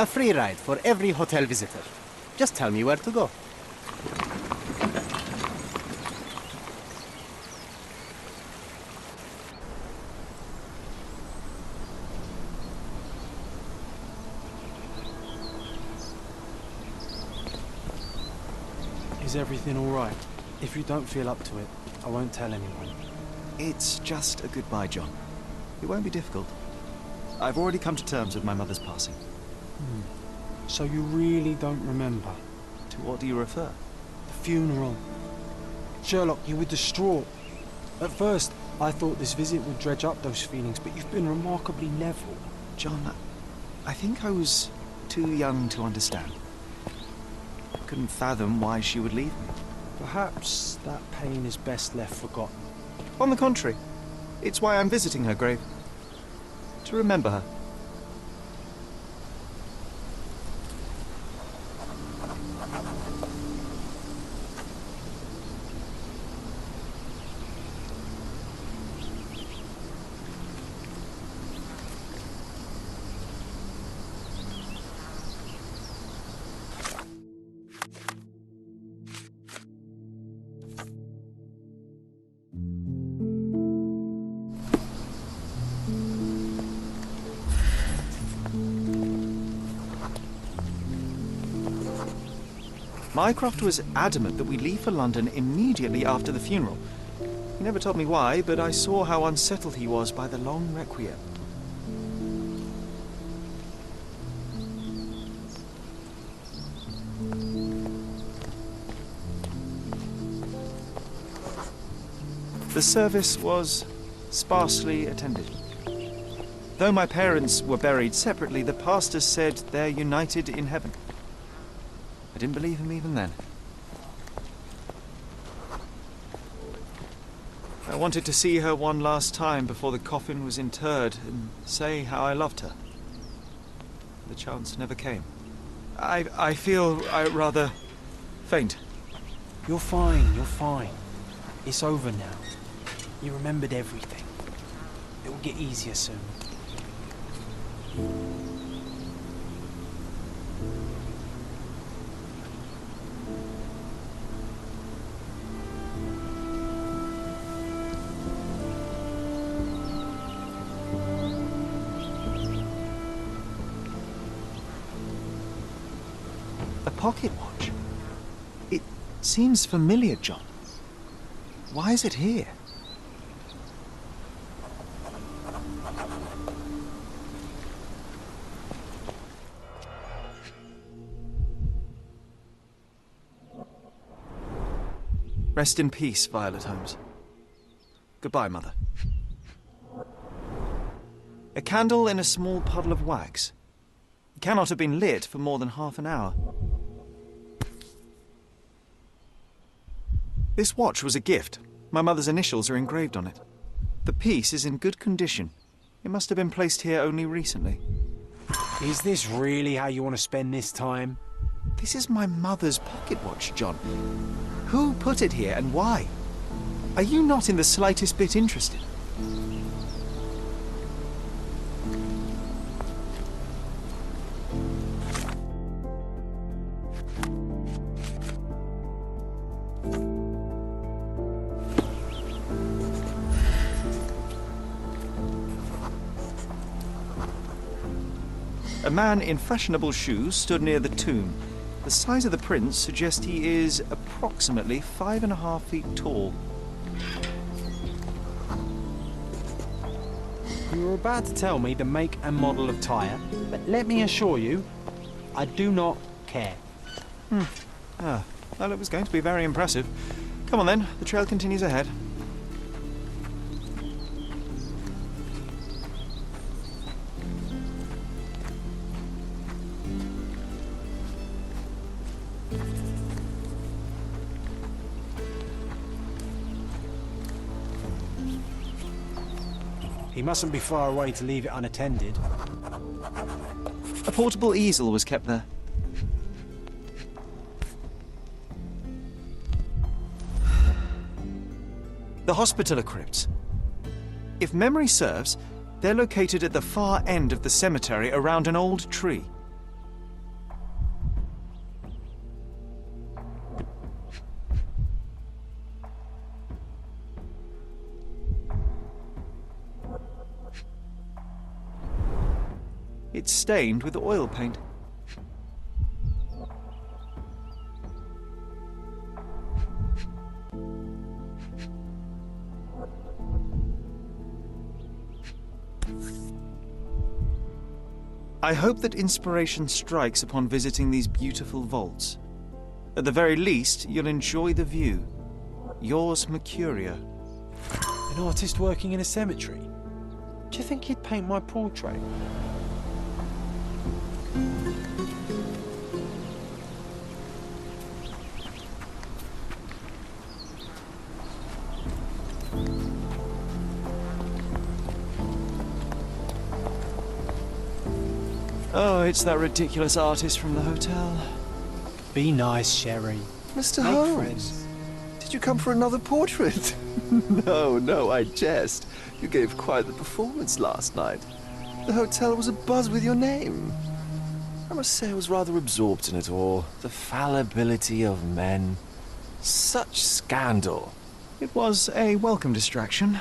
A free ride for every hotel visitor. Just tell me where to go. Is everything all right? If you don't feel up to it, I won't tell anyone. It's just a goodbye, John. It won't be difficult. I've already come to terms with my mother's passing. So you really don't remember? To what do you refer? The funeral. Sherlock, you were distraught. At first, I thought this visit would dredge up those feelings, but you've been remarkably level. John, I think I was too young to understand. I couldn't fathom why she would leave me. Perhaps that pain is best left forgotten. On the contrary, it's why I'm visiting her grave. To remember her. Mycroft was adamant that we leave for London immediately after the funeral. He never told me why, but I saw how unsettled he was by the long requiem. The service was sparsely attended. Though my parents were buried separately, the pastor said they're united in heaven. I didn't believe him even then. I wanted to see her one last time before the coffin was interred and say how I loved her. The chance never came. I feel rather faint. You're fine, you're fine. It's over now. You remembered everything. It will get easier soon. A pocket watch? It seems familiar, John. Why is it here? Rest in peace, Violet Holmes. Goodbye, Mother. A candle in a small puddle of wax. It cannot have been lit for more than half an hour. This watch was a gift. My mother's initials are engraved on it. The piece is in good condition. It must have been placed here only recently. Is this really how you want to spend this time? This is my mother's pocket watch, John. Who put it here and why? Are you not in the slightest bit interested? A man in fashionable shoes stood near the tomb. The size of the prints suggests he is approximately 5.5 feet tall. You were about to tell me the make and model of tyre, but let me assure you, I do not care. Well, it was going to be very impressive. Come on then, the trail continues ahead. He mustn't be far away to leave it unattended. A portable easel was kept there. The hospitaller crypts. If memory serves, they're located at the far end of the cemetery around an old tree. It's stained with oil paint. I hope that inspiration strikes upon visiting these beautiful vaults. At the very least, you'll enjoy the view. Yours, Mercuria. An artist working in a cemetery? Do you think he'd paint my portrait? Oh, it's that ridiculous artist from the hotel. Be nice, Sherry. Mr. Make Holmes, friends. did you come for another portrait? No, I jest. You gave quite the performance last night. The hotel was abuzz with your name. I must say I was rather absorbed in it all. The fallibility of men. Such scandal. It was a welcome distraction.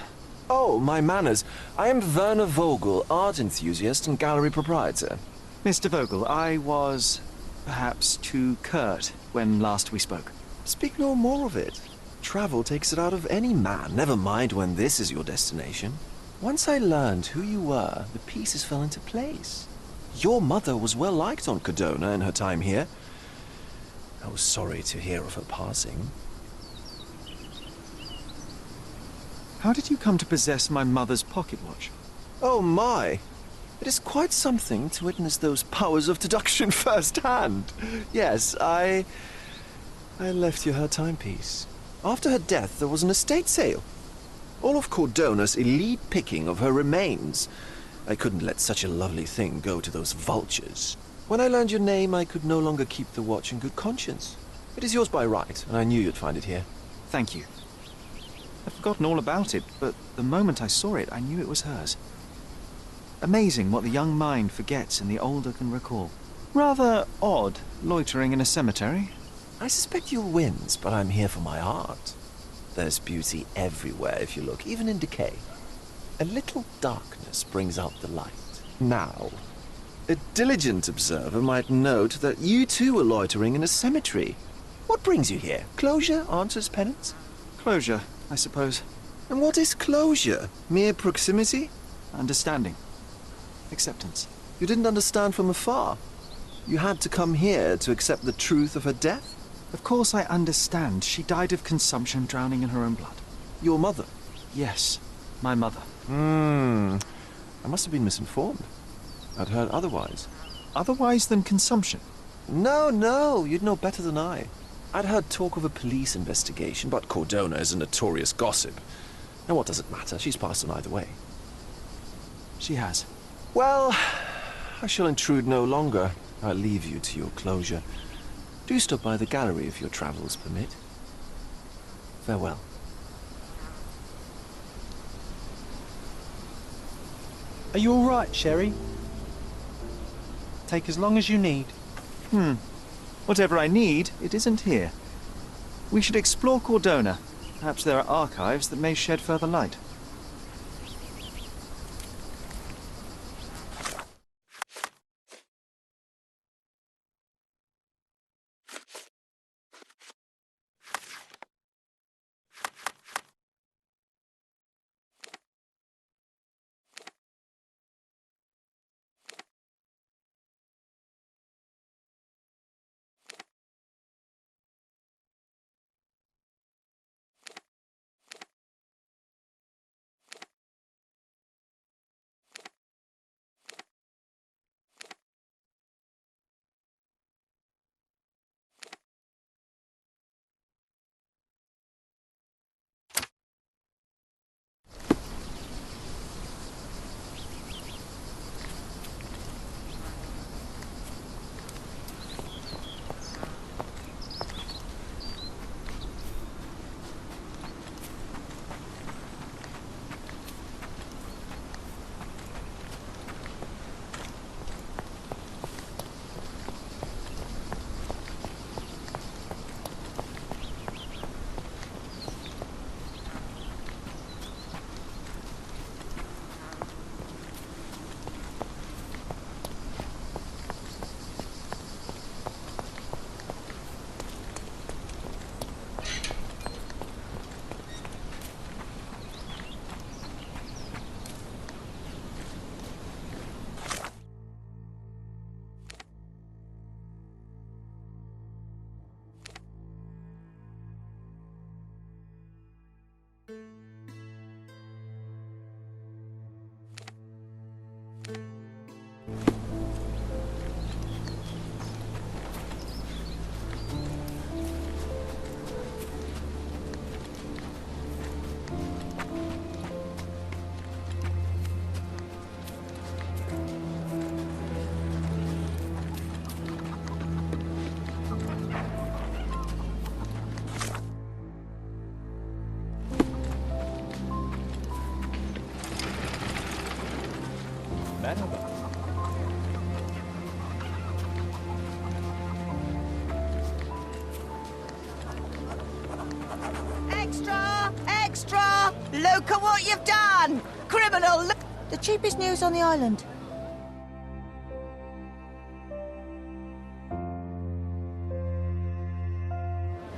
Oh, my manners. I am Werner Vogel, art enthusiast and gallery proprietor. Mr. Vogel, I was perhaps too curt when last we spoke. Speak no more of it. Travel takes it out of any man, never mind when this is your destination. Once I learned who you were, the pieces fell into place. Your mother was well liked on Codona in her time here. I was sorry to hear of her passing. How did you come to possess my mother's pocket watch? Oh my! It is quite something to witness those powers of deduction firsthand. Yes, I left you her timepiece. After her death, there was an estate sale. All of Cordona's elite picking of her remains. I couldn't let such a lovely thing go to those vultures. When I learned your name, I could no longer keep the watch in good conscience. It is yours by right, and I knew you'd find it here. Thank you. I'd forgotten all about it, but the moment I saw it, I knew it was hers. Amazing what the young mind forgets and the older can recall. Rather odd, loitering in a cemetery. I suspect you'll win, but I'm here for my art. There's beauty everywhere if you look, even in decay. A little darkness brings out the light. Now, a diligent observer might note that you too are loitering in a cemetery. What brings you here? Closure answers penance? Closure, I suppose. And what is closure? Mere proximity? Understanding. Acceptance. You didn't understand from afar. You had to come here to accept the truth of her death? Of course I understand. She died of consumption, drowning in her own blood. Your mother? Yes, my mother. I must have been misinformed. I'd heard otherwise. Otherwise than consumption? No, you'd know better than I. I'd heard talk of a police investigation, but Cordona is a notorious gossip. And what does it matter? She's passed on either way. She has. Well, I shall intrude no longer. I'll leave you to your closure. Do stop by the gallery if your travels permit. Farewell. Are you all right, Sherry? Take as long as you need. Whatever I need, it isn't here. We should explore Cordona. Perhaps there are archives that may shed further light. Merhaba. Extra! Extra! Look at what you've done! Criminal! The cheapest news on the island.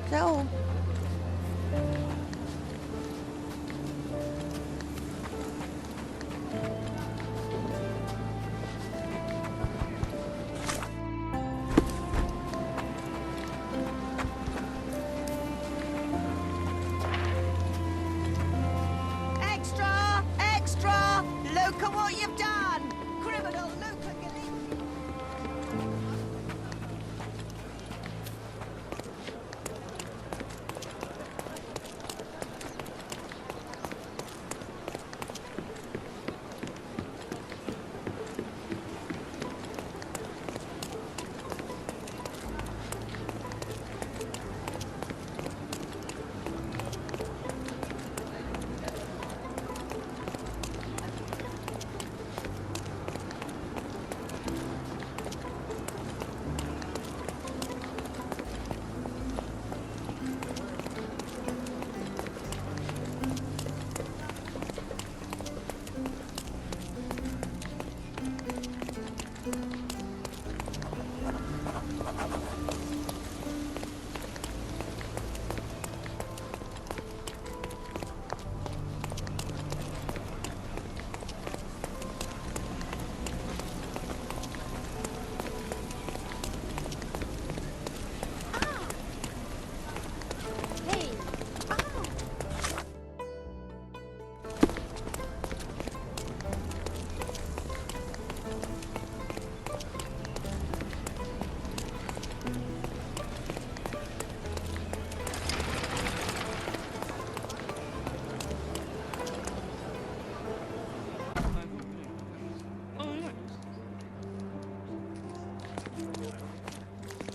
Is that all? Extra! Extra! Look at what you've done! Criminal! Look at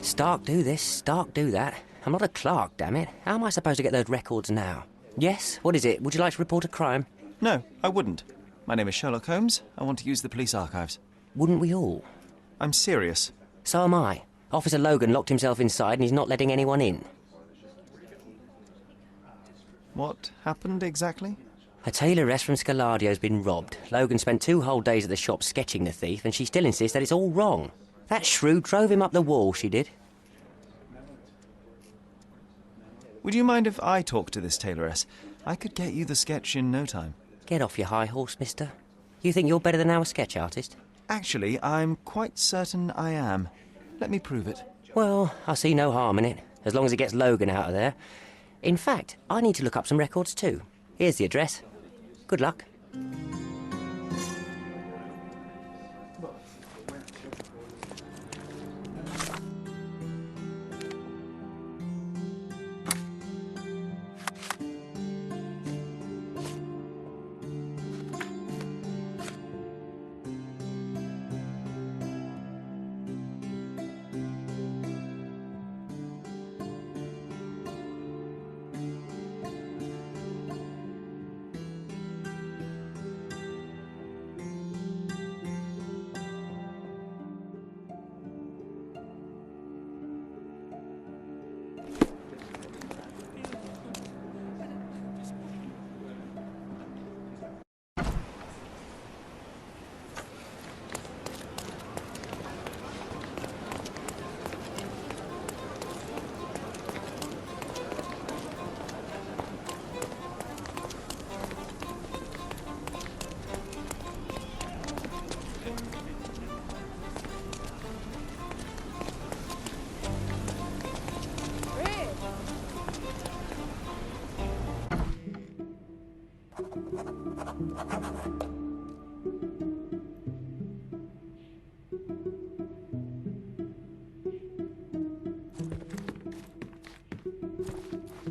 Stark do this, Stark do that. I'm not a clerk, damn it. How am I supposed to get those records now? Yes? What is it? Would you like to report a crime? No, I wouldn't. My name is Sherlock Holmes. I want to use the police archives. Wouldn't we all? I'm serious. So am I. Officer Logan locked himself inside and he's not letting anyone in. What happened exactly? A tailoress from Scaladio's been robbed. Logan spent 2 whole days at the shop sketching the thief and she still insists that it's all wrong. That shrew drove him up the wall, she did. Would you mind if I talk to this tailoress? I could get you the sketch in no time. Get off your high horse, mister. You think you're better than our sketch artist? Actually, I'm quite certain I am. Let me prove it. Well, I see no harm in it, as long as it gets Logan out of there. In fact, I need to look up some records too. Here's the address. Good luck.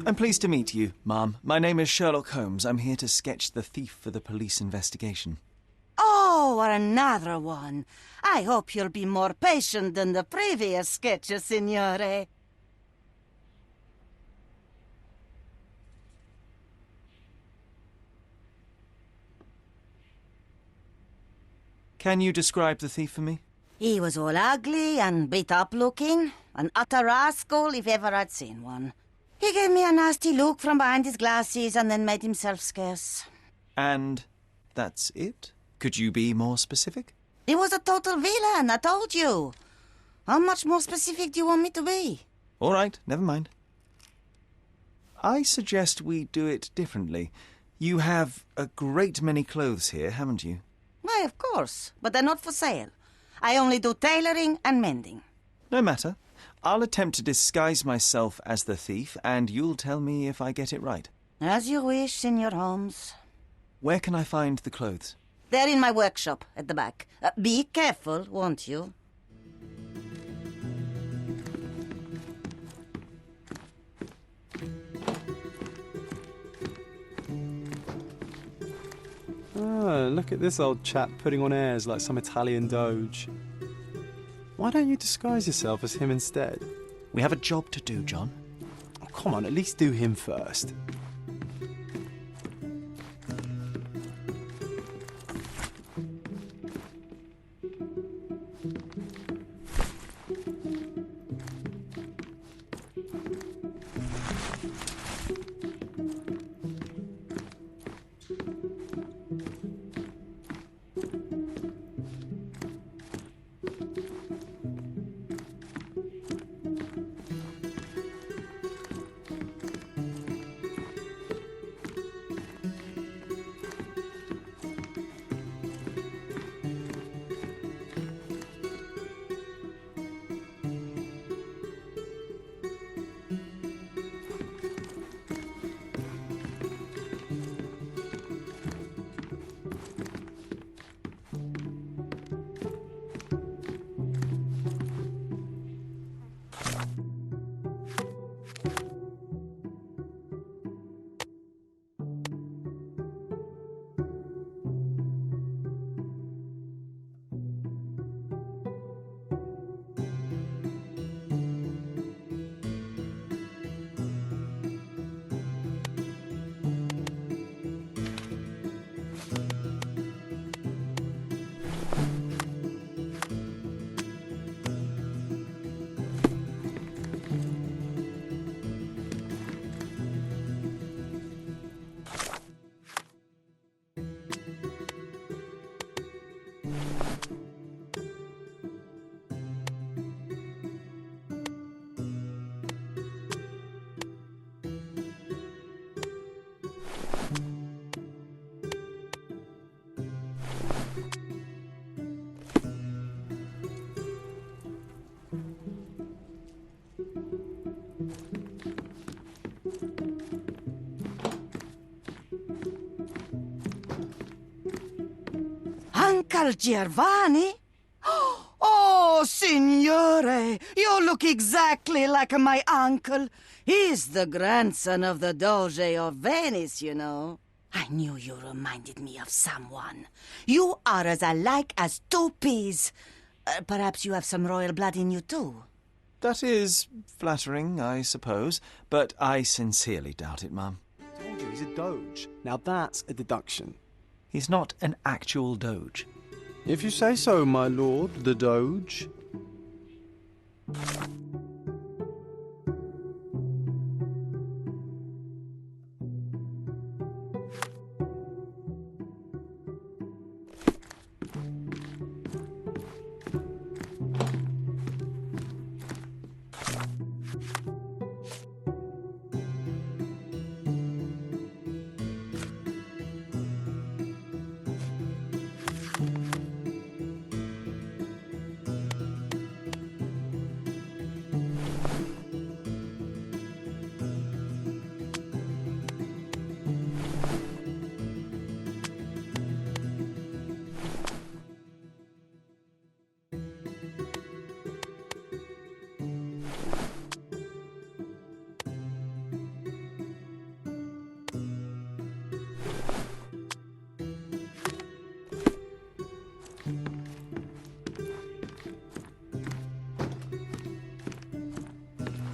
I'm pleased to meet you, ma'am. My name is Sherlock Holmes. I'm here to sketch the thief for the police investigation. Oh, another one. I hope you'll be more patient than the previous sketches, signore. Can you describe the thief for me? He was all ugly and beat-up looking. An utter rascal if ever I'd seen one. He gave me a nasty look from behind his glasses and then made himself scarce. And that's it? Could you be more specific? He was a total villain, I told you. How much more specific do you want me to be? All right, never mind. I suggest we do it differently. You have a great many clothes here, haven't you? Why, of course, but they're not for sale. I only do tailoring and mending. No matter. I'll attempt to disguise myself as the thief, and you'll tell me if I get it right. As you wish, Senor Holmes. Where can I find the clothes? They're in my workshop at the back. Be careful, won't you? Oh, look at this old chap putting on airs like some Italian doge. Why don't you disguise yourself as him instead? We have a job to do, John. Oh, come on, at least do him first. Uncle Giovanni? Oh, signore, you look exactly like my uncle. He's the grandson of the Doge of Venice, you know. I knew you reminded me of someone. You are as alike as two peas. Perhaps you have some royal blood in you, too. That is flattering, I suppose, but I sincerely doubt it, Mum. I told you, he's a doge. Now that's a deduction. He's not an actual doge. If you say so, my lord, the doge.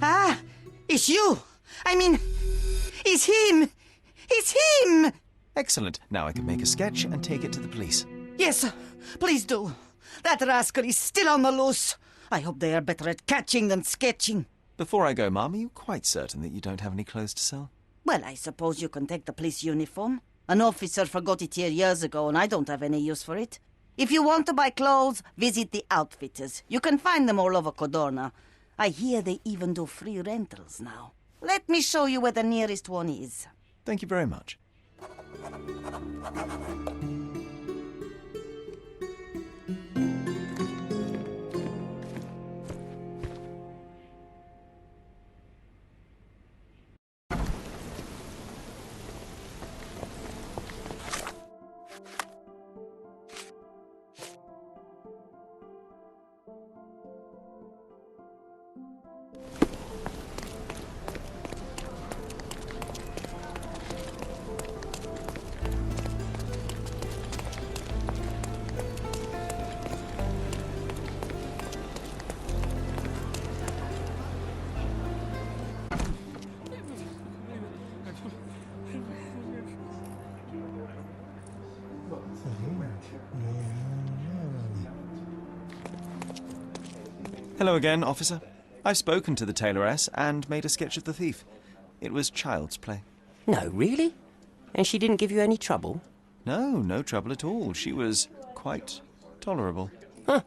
Ah, it's you. I mean, it's him. It's him. Excellent. Now I can make a sketch and take it to the police. Yes, please do. That rascal is still on the loose. I hope they are better at catching than sketching. Before I go, Mum, are you quite certain that you don't have any clothes to sell? Well, I suppose you can take the police uniform. An officer forgot it here years ago, and I don't have any use for it. If you want to buy clothes, visit the outfitters. You can find them all over Codorna. I hear they even do free rentals now. Let me show you where the nearest one is. Thank you very much. Hello again, officer. I've spoken to the tailoress and made a sketch of the thief. It was child's play. No, really? And she didn't give you any trouble? No trouble at all. She was quite tolerable. Huh.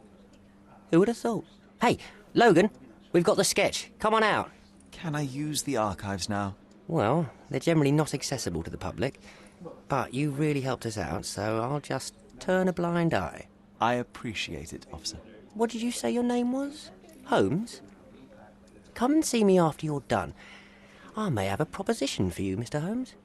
Who would have thought? Hey, Logan, we've got the sketch. Come on out. Can I use the archives now? Well, they're generally not accessible to the public, but you really helped us out, so I'll just turn a blind eye. I appreciate it, officer. What did you say your name was? Holmes? Come and see me after you're done. I may have a proposition for you, Mr. Holmes.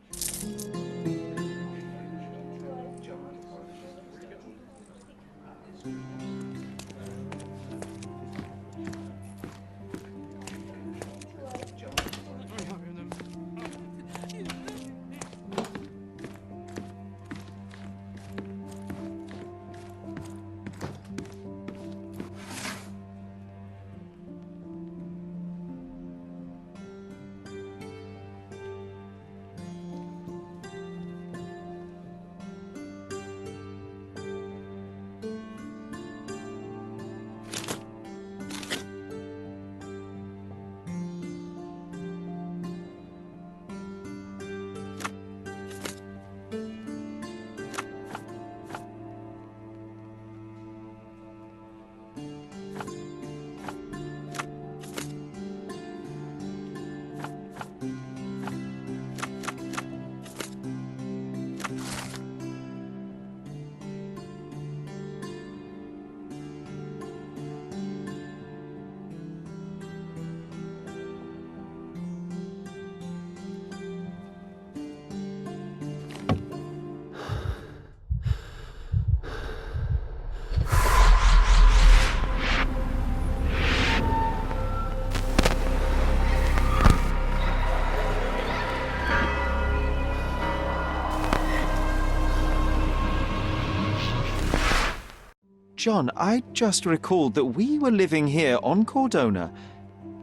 John, I just recalled that we were living here on Cordona,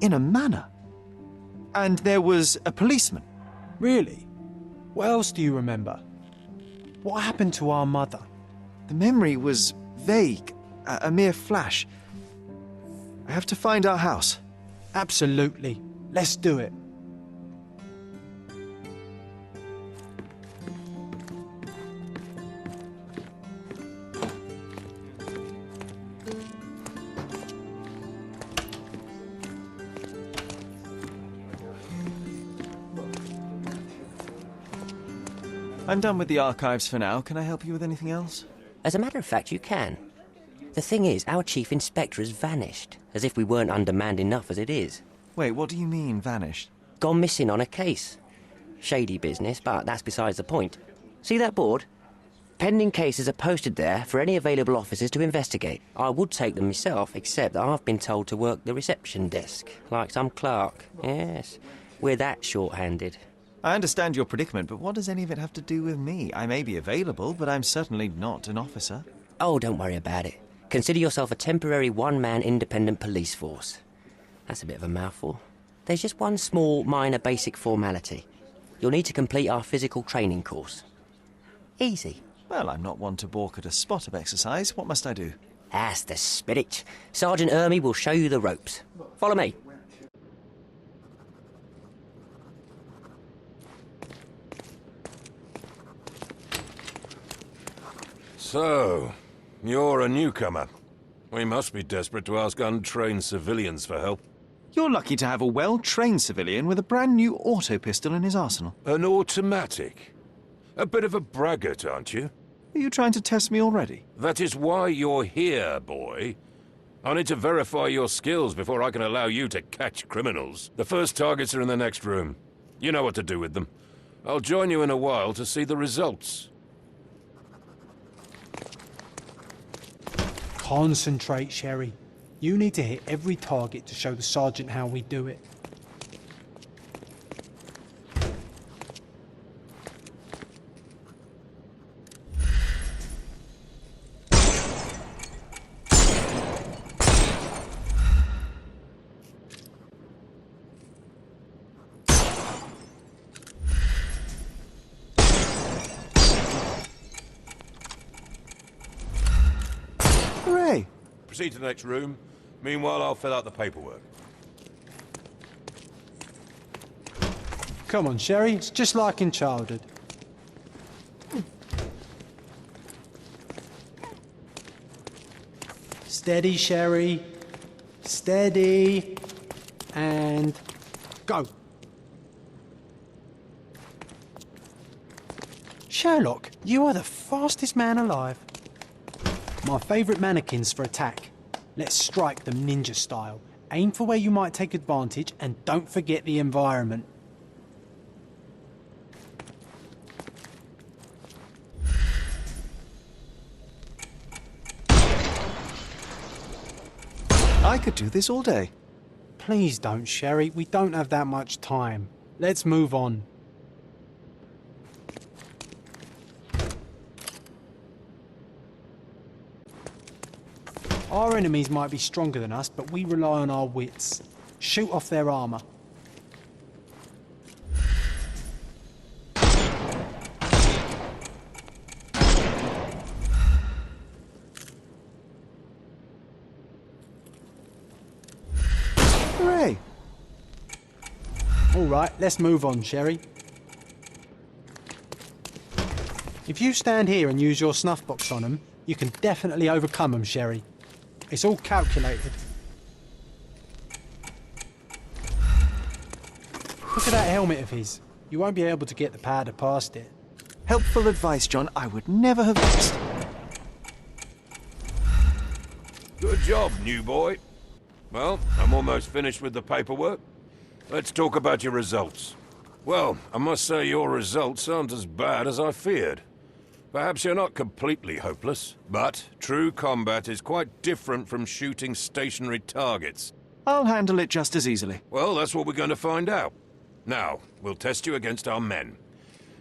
in a manor. And there was a policeman. Really? What else do you remember? What happened to our mother? The memory was vague, a mere flash. I have to find our house. Absolutely. Let's do it. I'm done with the archives for now. Can I help you with anything else? As a matter of fact, you can. The thing is, our chief inspector has vanished, as if we weren't undermanned enough as it is. Wait, what do you mean, vanished? Gone missing on a case. Shady business, but that's besides the point. See that board? Pending cases are posted there for any available officers to investigate. I would take them myself, except that I've been told to work the reception desk, like some clerk. Yes, we're that short-handed. I understand your predicament, but what does any of it have to do with me? I may be available, but I'm certainly not an officer. Oh, don't worry about it. Consider yourself a temporary one-man independent police force. That's a bit of a mouthful. There's just one small, minor basic formality. You'll need to complete our physical training course. Easy. Well, I'm not one to balk at a spot of exercise. What must I do? That's the spirit. Sergeant Ermy will show you the ropes. Follow me. So, you're a newcomer. We must be desperate to ask untrained civilians for help. You're lucky to have a well-trained civilian with a brand new auto pistol in his arsenal. An automatic? A bit of a braggart, aren't you? Are you trying to test me already? That is why you're here, boy. I need to verify your skills before I can allow you to catch criminals. The first targets are in the next room. You know what to do with them. I'll join you in a while to see the results. Concentrate, Sherry. You need to hit every target to show the sergeant how we do it. Hooray! Proceed to the next room. Meanwhile, I'll fill out the paperwork. Come on, Sherry. It's just like in childhood. Steady, Sherry. Steady. And go. Sherlock, you are the fastest man alive. My favourite mannequins for attack. Let's strike them ninja style. Aim for where you might take advantage and don't forget the environment. I could do this all day. Please don't, Sherry. We don't have that much time. Let's move on. Our enemies might be stronger than us, but we rely on our wits. Shoot off their armour. Hooray! All right, let's move on, Sherry. If you stand here and use your snuff box on them, you can definitely overcome them, Sherry. It's all calculated. Look at that helmet of his. You won't be able to get the powder past it. Helpful advice, John. I would never have guessed. Good job, new boy. Well, I'm almost finished with the paperwork. Let's talk about your results. Well, I must say your results aren't as bad as I feared. Perhaps you're not completely hopeless, but true combat is quite different from shooting stationary targets. I'll handle it just as easily. Well, that's what we're going to find out. Now, we'll test you against our men.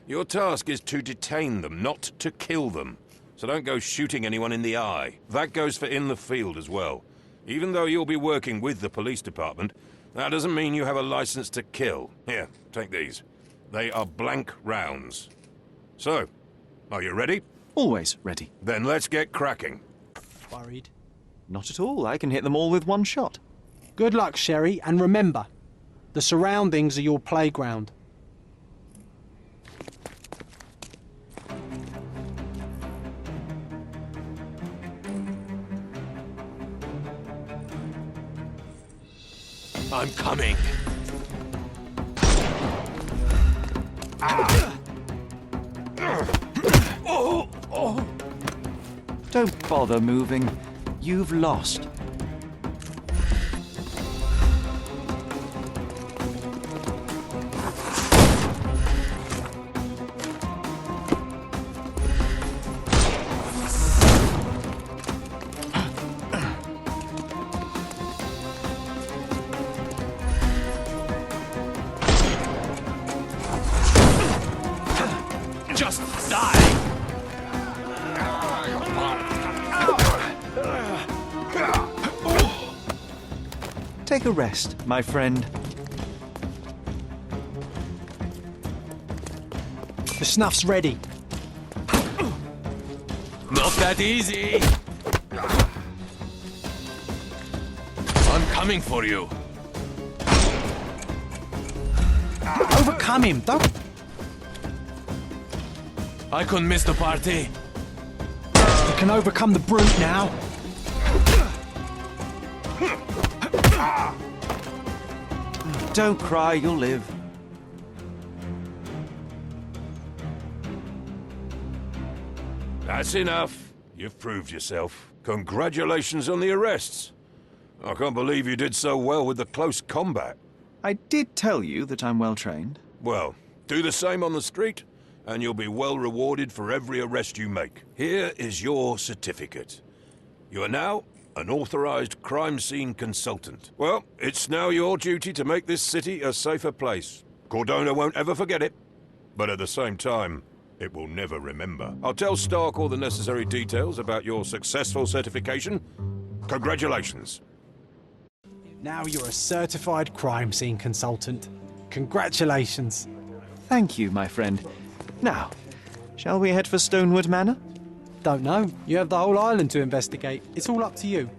Your task is to detain them, not to kill them. So don't go shooting anyone in the eye. That goes for in the field as well. Even though you'll be working with the police department, that doesn't mean you have a license to kill. Here, take these. They are blank rounds. So, are you ready? Always ready. Then let's get cracking. Worried? Not at all. I can hit them all with one shot. Good luck, Sherry, and remember, the surroundings are your playground. I'm coming. Don't bother moving. You've lost. Just die! Take a rest, my friend. The snuff's ready. Not that easy. I'm coming for you. Overcome him, don't... I couldn't miss the party. You can overcome the brute now. Don't cry, you'll live. That's enough. You've proved yourself. Congratulations on the arrests. I can't believe you did so well with the close combat. I did tell you that I'm well trained. Well, do the same on the street, and you'll be well rewarded for every arrest you make. Here is your certificate. You are now an authorized crime scene consultant. Well, it's now your duty to make this city a safer place. Cordona won't ever forget it, but at the same time, it will never remember. I'll tell Stark all the necessary details about your successful certification. Congratulations. Now you're a certified crime scene consultant. Congratulations. Thank you, my friend. Now, shall we head for Stonewood Manor? Don't know. You have the whole island to investigate. It's all up to you.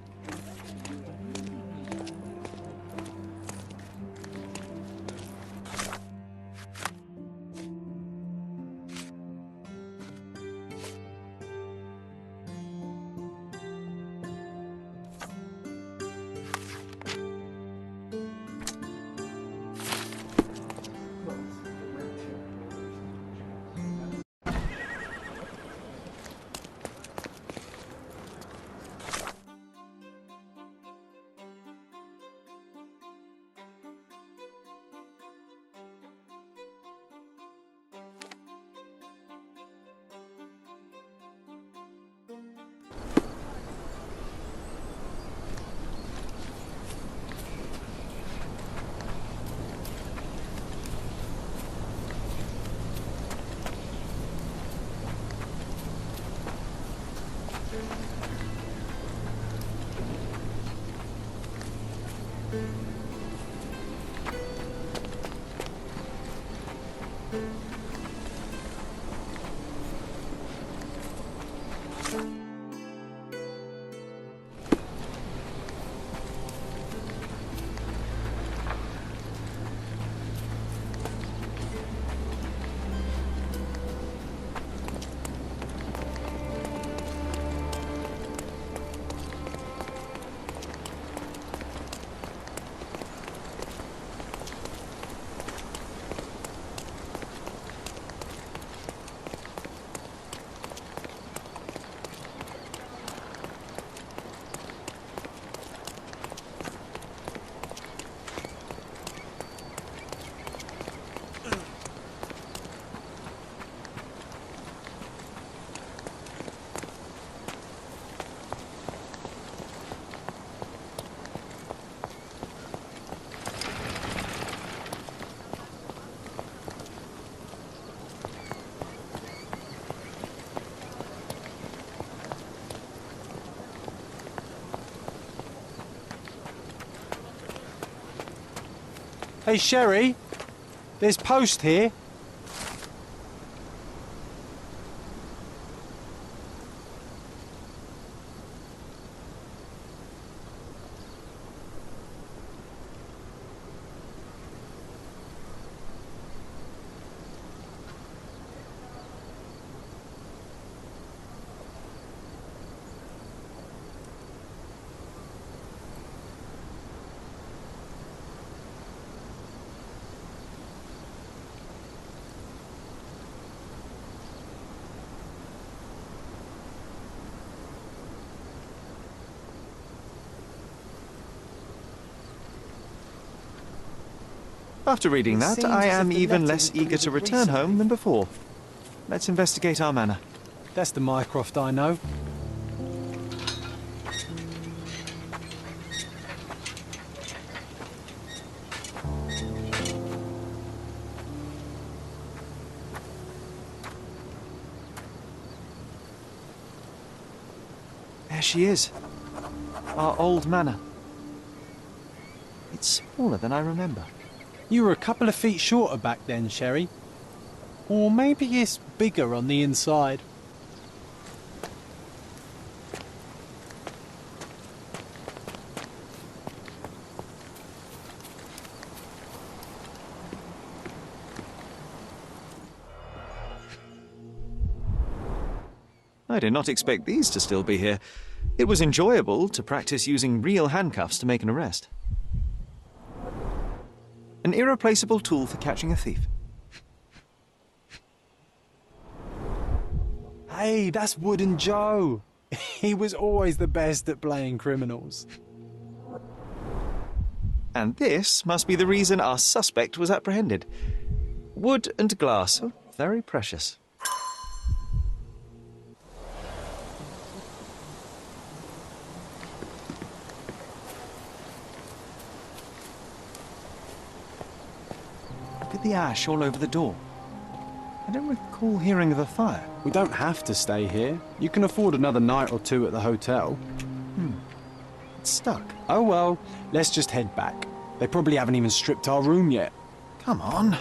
Hey, Sherry. There's post here. After reading It that, seems I as am if the even letter less included eager to a return reason. home than before. Let's investigate our manor. That's the Mycroft I know. There she is. Our old manor. It's smaller than I remember. You were a couple of feet shorter back then, Sherry. Or maybe it's bigger on the inside. I did not expect these to still be here. It was enjoyable to practice using real handcuffs to make an arrest. An irreplaceable tool for catching a thief. Hey, that's Wooden Joe. He was always the best at playing criminals. And this must be the reason our suspect was apprehended. Wood and glass, oh, very precious. Look at the ash all over the door. I don't recall hearing of a fire. We don't have to stay here. You can afford another night or two at the hotel. It's stuck. Oh well, let's just head back. They probably haven't even stripped our room yet. Come on.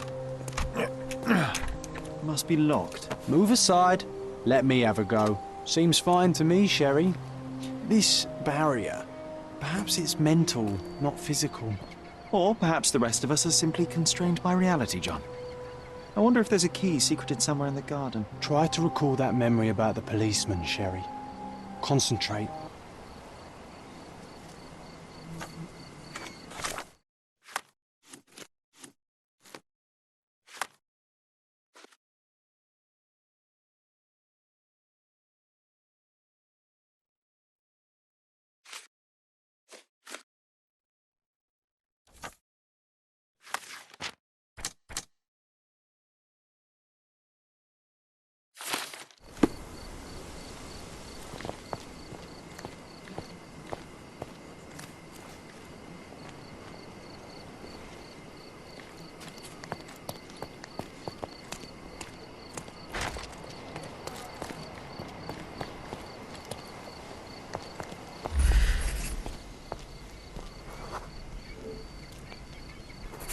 Must be locked. Move aside. Let me have a go. Seems fine to me, Sherry. This barrier, perhaps it's mental, not physical. Or perhaps the rest of us are simply constrained by reality, John. I wonder if there's a key secreted somewhere in the garden. Try to recall that memory about the policeman, Sherry. Concentrate.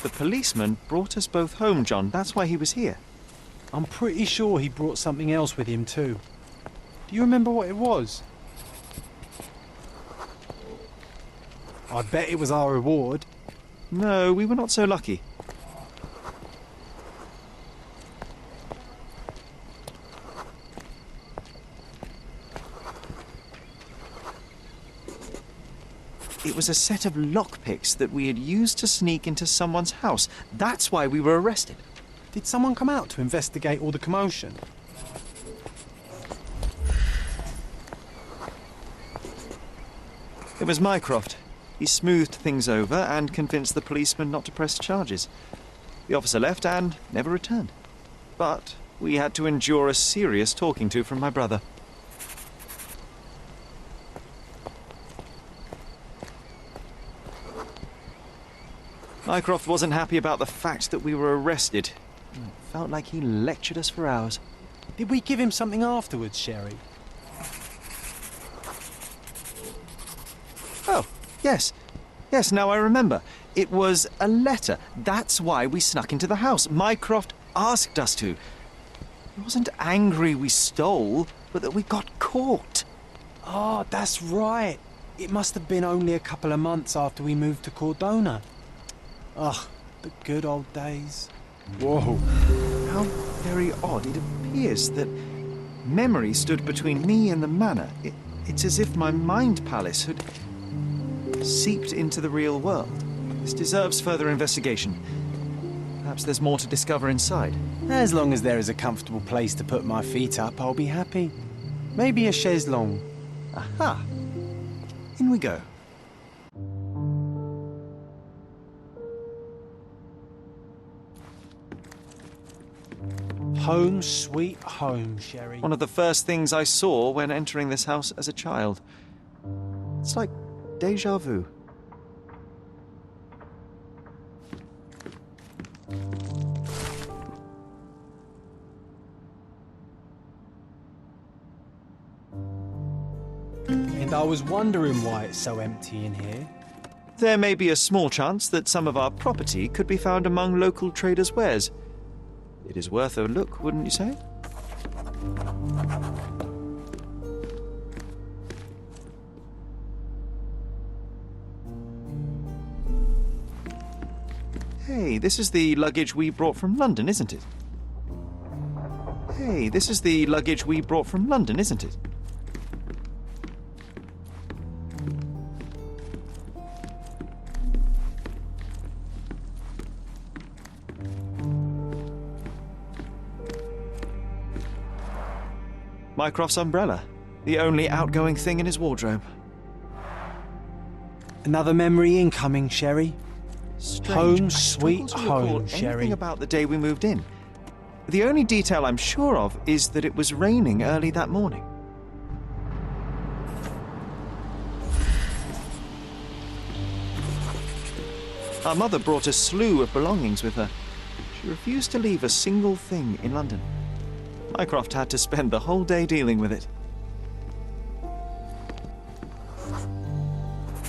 The policeman brought us both home, John. That's why he was here. I'm pretty sure he brought something else with him too. Do you remember what it was? I bet it was our reward. No, we were not so lucky. It was a set of lockpicks that we had used to sneak into someone's house. That's why we were arrested. Did someone come out to investigate all the commotion? It was Mycroft. He smoothed things over and convinced the policeman not to press charges. The officer left and never returned. But we had to endure a serious talking to from my brother. Mycroft wasn't happy about the fact that we were arrested. It felt like he lectured us for hours. Did we give him something afterwards, Sherry? Oh, yes. Yes, now I remember. It was a letter. That's why we snuck into the house. Mycroft asked us to. He wasn't angry we stole, but that we got caught. Oh, that's right. It must have been only a couple of months after we moved to Cordona. Ugh, the good old days. Whoa. How very odd. It appears that memory stood between me and the manor. It's as if my mind palace had seeped into the real world. This deserves further investigation. Perhaps there's more to discover inside. As long as there is a comfortable place to put my feet up, I'll be happy. Maybe a chaise longue. Aha! In we go. Home sweet home, Sherry. One of the first things I saw when entering this house as a child. It's like déjà vu. And I was wondering why it's so empty in here. There may be a small chance that some of our property could be found among local traders' wares. It is worth a look, wouldn't you say? Hey, this is the luggage we brought from London, isn't it? Hey, this is the luggage we brought from London, isn't it? Mycroft's umbrella, the only outgoing thing in his wardrobe. Another memory incoming, Sherry. Strange. Home I sweet struggle to recall home, anything Sherry. about the day we moved in. The only detail I'm sure of is that it was raining early that morning. Our mother brought a slew of belongings with her. She refused to leave a single thing in London. Mycroft had to spend the whole day dealing with it.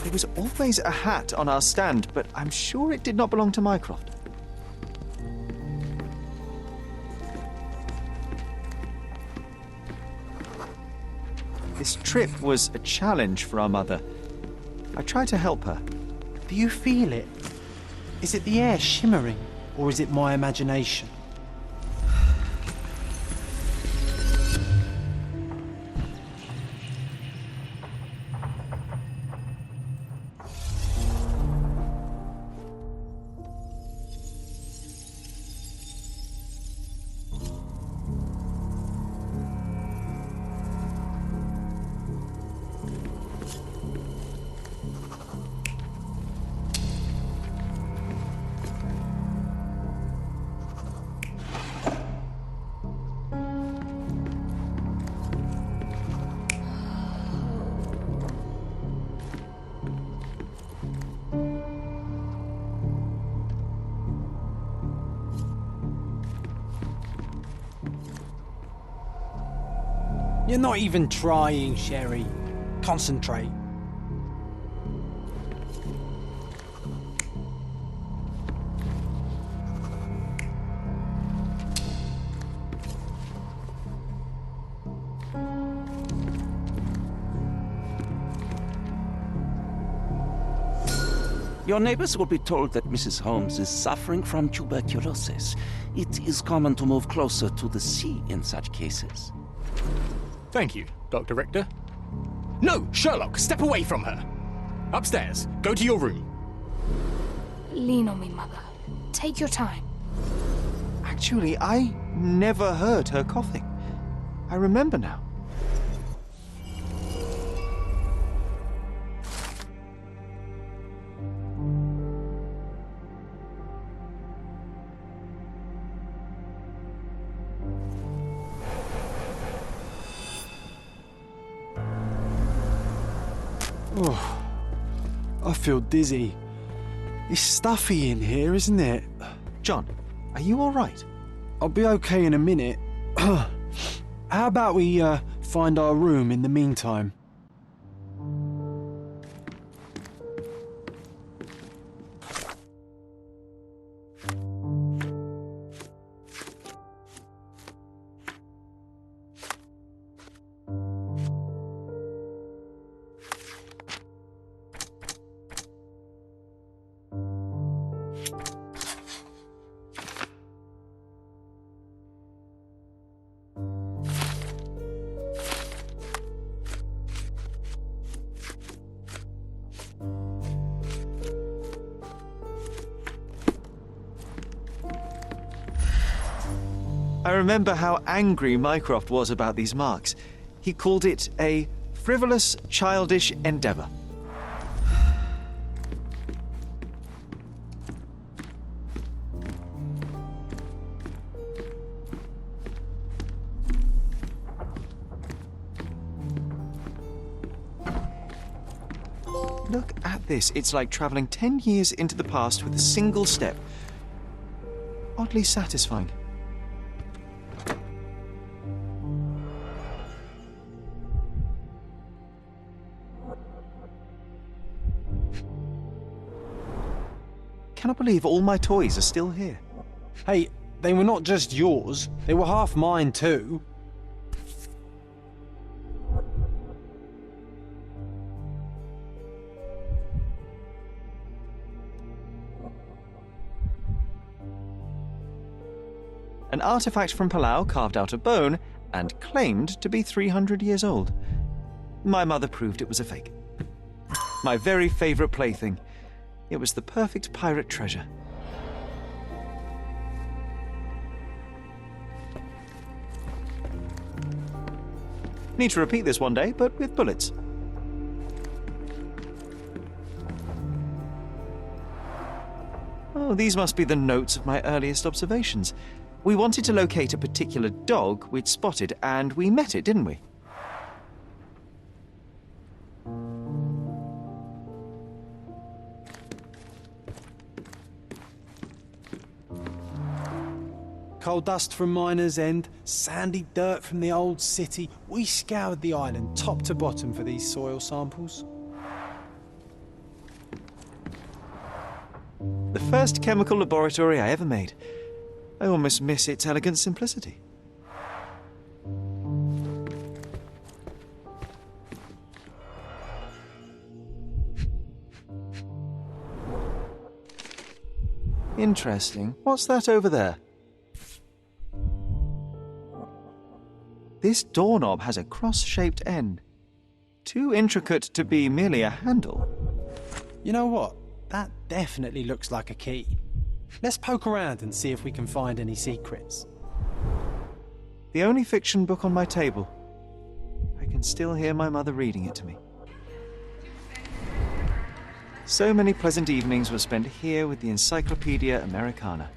There was always a hat on our stand, but I'm sure it did not belong to Mycroft. This trip was a challenge for our mother. I tried to help her. Do you feel it? Is it the air shimmering, or is it my imagination? You're not even trying, Sherry. Concentrate. Your neighbors will be told that Mrs. Holmes is suffering from tuberculosis. It is common to move closer to the sea in such cases. Thank you, Dr. Richter. No, Sherlock, step away from her. Upstairs, go to your room. Lean on me, Mother. Take your time. Actually, I never heard her coughing. I remember now. Oh, I feel dizzy. It's stuffy in here, isn't it? John, are you all right? I'll be okay in a minute. How about we find our room in the meantime? I remember how angry Mycroft was about these marks. He called it a frivolous, childish endeavor. Look at this. It's like traveling 10 years into the past with a single step. Oddly satisfying. Cannot believe all my toys are still here. Hey, they were not just yours. They were half mine too. An artifact from Palau carved out of bone and claimed to be 300 years old. My mother proved it was a fake. My very favorite plaything. It was the perfect pirate treasure. Need to repeat this one day, but with bullets. Oh, these must be the notes of my earliest observations. We wanted to locate a particular dog we'd spotted, and we met it, didn't we? Coal dust from Miner's End, sandy dirt from the old city. We scoured the island top to bottom for these soil samples. The first chemical laboratory I ever made. I almost miss its elegant simplicity. Interesting. What's that over there? This doorknob has a cross-shaped end. Too intricate to be merely a handle. You know what? That definitely looks like a key. Let's poke around and see if we can find any secrets. The only fiction book on my table. I can still hear my mother reading it to me. So many pleasant evenings were spent here with the Encyclopedia Americana.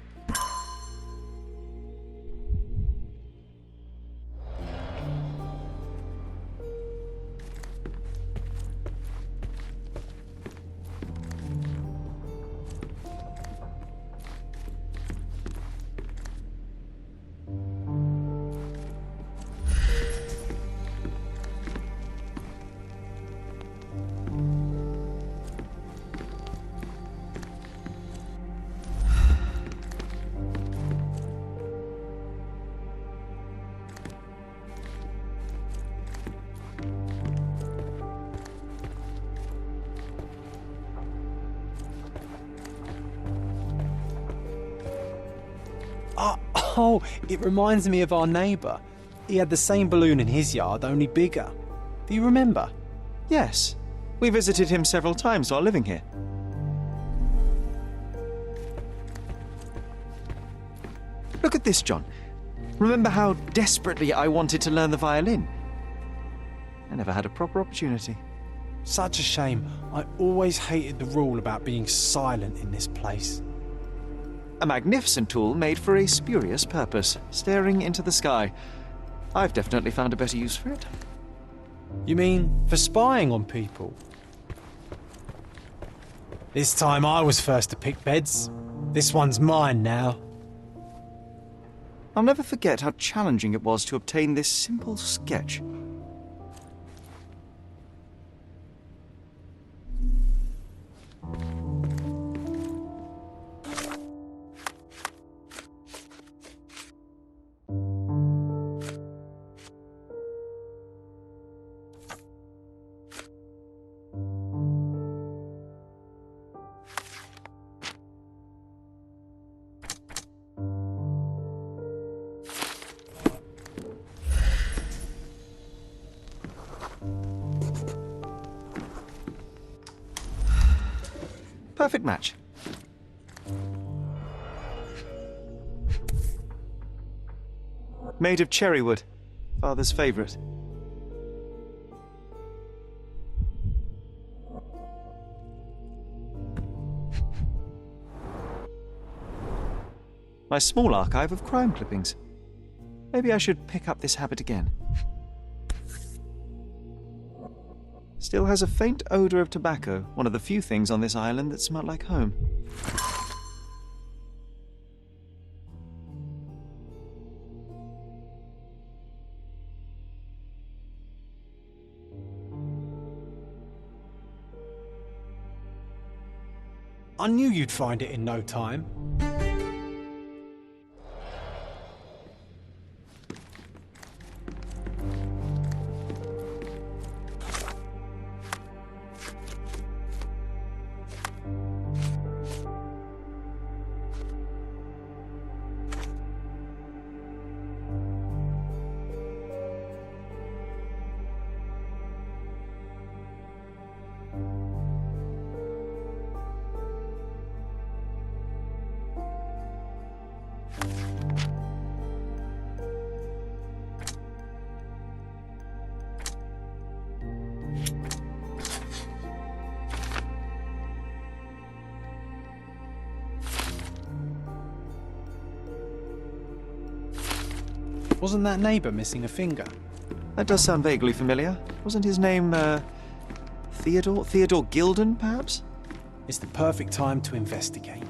Oh, it reminds me of our neighbour. He had the same balloon in his yard, only bigger. Do you remember? Yes. We visited him several times while living here. Look at this, John. Remember how desperately I wanted to learn the violin? I never had a proper opportunity. Such a shame. I always hated the rule about being silent in this place. A magnificent tool made for a spurious purpose, staring into the sky. I've definitely found a better use for it. You mean for spying on people? This time I was first to pick beds. This one's mine now. I'll never forget how challenging it was to obtain this simple sketch. Perfect match. Made of cherry wood, Father's favourite. My small archive of crime clippings. Maybe I should pick up this habit again. Still has a faint odour of tobacco, one of the few things on this island that smell like home. I knew you'd find it in no time. Wasn't that neighbour missing a finger? That does sound vaguely familiar. Wasn't his name, Theodore? Theodore Gilden, perhaps? It's the perfect time to investigate.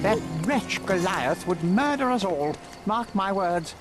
That wretch Goliath would murder us all. Mark my words.